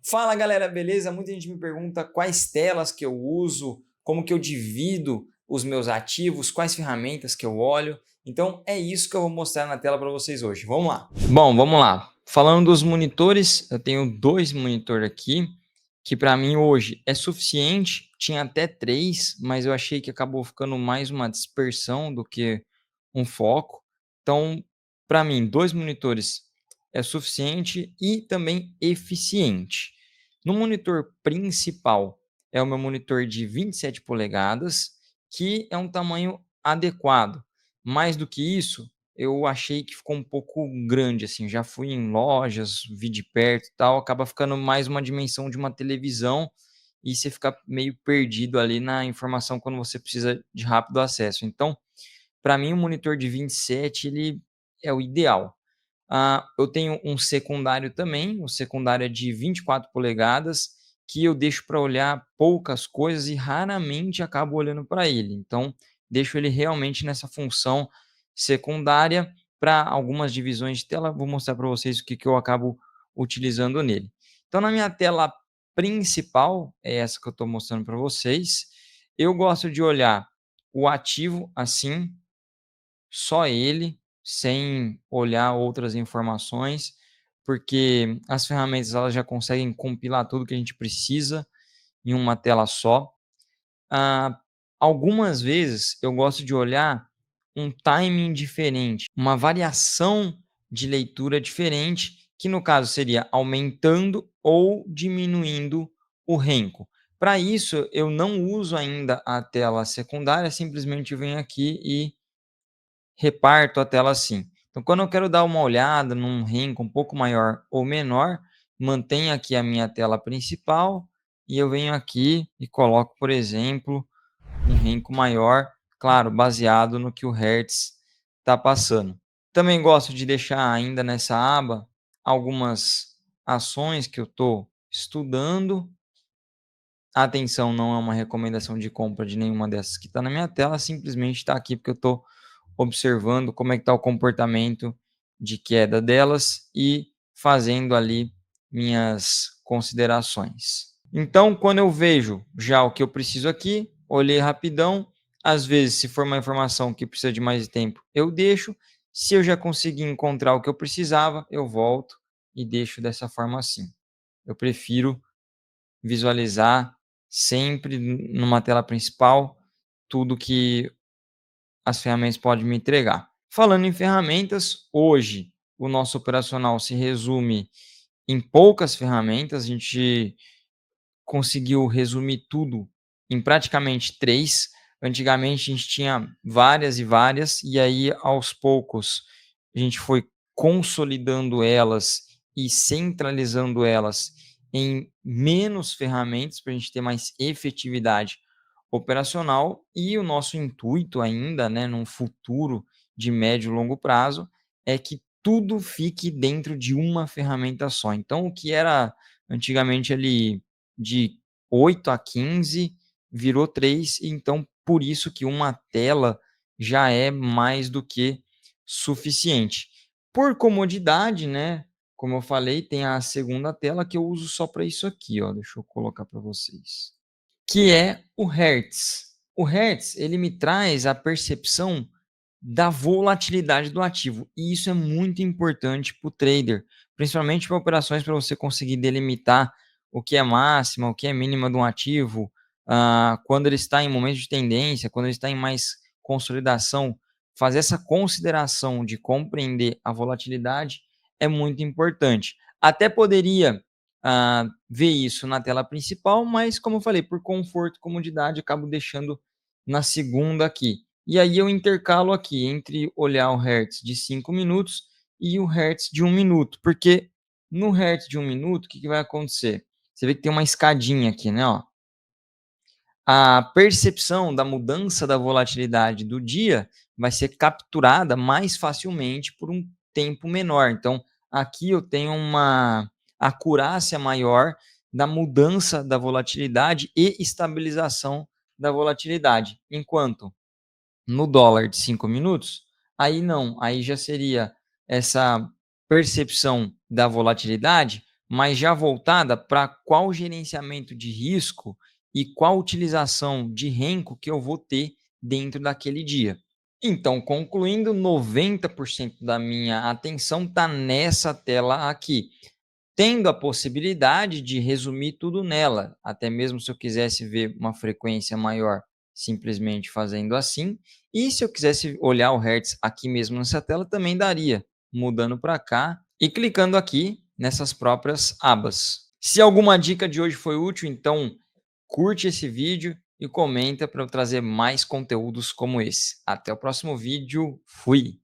Fala galera, beleza? Muita gente me pergunta quais telas que eu uso, como que eu divido os meus ativos, quais ferramentas que eu olho. Então é isso que eu vou mostrar na tela para vocês hoje. Vamos lá. Bom, vamos lá. Falando dos monitores, eu tenho dois monitores aqui, que para mim hoje é suficiente. Tinha até três, mas eu achei que acabou ficando mais uma dispersão do que um foco. Então, para mim, dois monitores é suficiente e também eficiente. No monitor principal, é o meu monitor de 27 polegadas, que é um tamanho adequado. Mais do que isso, eu achei que ficou um pouco grande, assim, já fui em lojas, vi de perto e tal, acaba ficando mais uma dimensão de uma televisão e você fica meio perdido ali na informação quando você precisa de rápido acesso. Então, para mim, o monitor de 27 ele é o ideal. Eu tenho um secundário também, o secundário é de 24 polegadas, que eu deixo para olhar poucas coisas e raramente acabo olhando para ele. Então, deixo ele realmente nessa função secundária para algumas divisões de tela. Vou mostrar para vocês o que eu acabo utilizando nele. Então, na minha tela principal, é essa que eu estou mostrando para vocês, eu gosto de olhar o ativo assim, só ele, sem olhar outras informações, porque as ferramentas elas já conseguem compilar tudo que a gente precisa em uma tela só. Ah, Algumas vezes eu gosto de olhar um timing diferente, uma variação de leitura diferente, que no caso seria aumentando ou diminuindo o renco. Para isso, eu não uso ainda a tela secundária, simplesmente venho aqui e reparto a tela assim. Então, quando eu quero dar uma olhada num renco um pouco maior ou menor, mantenho aqui a minha tela principal e eu venho aqui e coloco, por exemplo, um renco maior, claro, baseado no que o Hertz está passando. Também gosto de deixar ainda nessa aba algumas ações que eu estou estudando. Atenção, não é uma recomendação de compra de nenhuma dessas que está na minha tela, simplesmente está aqui porque eu estou observando como é que está o comportamento de queda delas e fazendo ali minhas considerações. Então, quando eu vejo já o que eu preciso aqui, olhei rapidão, às vezes, se for uma informação que precisa de mais tempo, eu deixo. Se eu já conseguir encontrar o que eu precisava, eu volto e deixo dessa forma assim. Eu prefiro visualizar sempre numa tela principal tudo que as ferramentas podem me entregar. Falando em ferramentas, hoje o nosso operacional se resume em poucas ferramentas, a gente conseguiu resumir tudo em praticamente três. Antigamente a gente tinha várias e várias, e aí aos poucos a gente foi consolidando elas e centralizando elas em menos ferramentas para a gente ter mais efetividade operacional. E o nosso intuito ainda, né, num futuro de médio e longo prazo, é que tudo fique dentro de uma ferramenta só. Então, o que era antigamente ali de 8 a 15 virou 3, então por isso que uma tela já é mais do que suficiente. Por comodidade, né, como eu falei, tem a segunda tela que eu uso só para isso aqui, ó, deixa eu colocar para vocês, que é o Hertz. O Hertz, ele me traz a percepção da volatilidade do ativo, e isso é muito importante para o trader, principalmente para operações, para você conseguir delimitar o que é máxima, o que é mínima de um ativo, quando ele está em momento de tendência, quando ele está em mais consolidação, fazer essa consideração de compreender a volatilidade é muito importante. Até poderia ver isso na tela principal, mas como eu falei, por conforto e comodidade, acabo deixando na segunda aqui. E aí eu intercalo aqui entre olhar o Hertz de 5 minutos e o Hertz de 1 minuto, porque no Hertz de 1 minuto, o que vai acontecer? Você vê que tem uma escadinha aqui, né? Ó. A percepção da mudança da volatilidade do dia vai ser capturada mais facilmente por um tempo menor. Então, aqui eu tenho uma acurácia maior da mudança da volatilidade e estabilização da volatilidade, enquanto no dólar de 5 minutos, aí não, aí já seria essa percepção da volatilidade mas já voltada para qual gerenciamento de risco e qual utilização de renco que eu vou ter dentro daquele dia. Então, concluindo, 90% da minha atenção está nessa tela aqui, tendo a possibilidade de resumir tudo nela, até mesmo se eu quisesse ver uma frequência maior, simplesmente fazendo assim, e se eu quisesse olhar o Hertz aqui mesmo nessa tela, também daria, mudando para cá e clicando aqui nessas próprias abas. Se alguma dica de hoje foi útil, então curte esse vídeo e comenta para eu trazer mais conteúdos como esse. Até o próximo vídeo. Fui!